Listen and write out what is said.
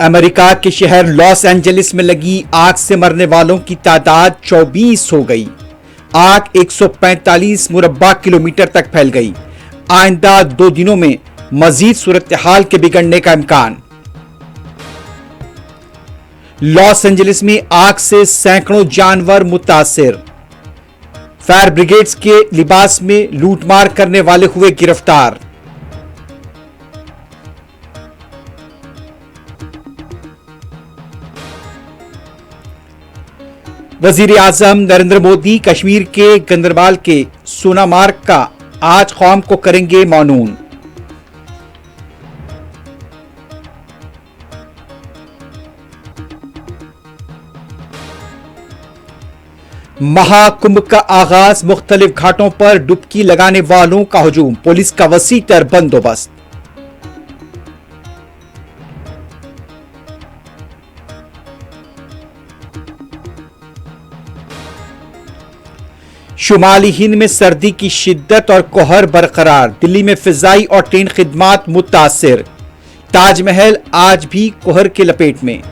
America के शहर Los Angeles में लगी आग से मरने वालों की तादाद 24 हो गई। आग 145 मुरब्बा किलोमीटर तक फैल गई। आइंदा 2 दिनों में मजीद सूरत हाल के बिगड़ने का इम्कान। लॉस एंजलिस में आग से सैकड़ों जानवर मुतासिर। फायर ब्रिगेड्स के लिबास में लूटमार करने वाले हुए गिरफ्तार। वजीर आजम नरेंद्र मोदी कश्मीर के गंदरबाल के सोनामार्ग का आज कौम को करेंगे मौनून। महाकुंभ का आगाज, मुख्तलिफ घाटों पर डुबकी लगाने वालों का हुजूम, पुलिस का वसी तर बंदोबस्त। शुमाली हिंद में सर्दी की शिद्दत और कोहर बरकरार। दिल्ली में फिजाई और ट्रेन खिदमात मुतासिर। ताजमहल आज भी कोहर के लपेट में।